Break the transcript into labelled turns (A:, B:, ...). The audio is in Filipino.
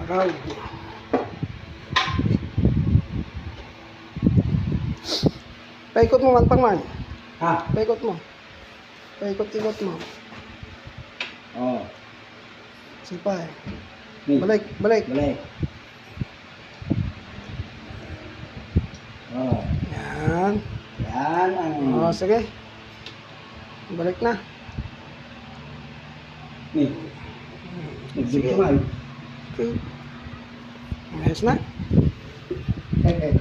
A: Araw. Paikot mo man pang man.
B: Ha?
A: Paikot mo. Paikot-ikot mo.
B: Oo.
A: Sipay.
B: Ni.
A: Balik, balik.
B: Balik. Oo.
A: Yan.
B: Yan ang...
A: Oh, sige. Balik na.
B: Ni.
A: Sige.
B: Nagdugtungan.
A: Okay. Ayos na.
B: Ay, kaya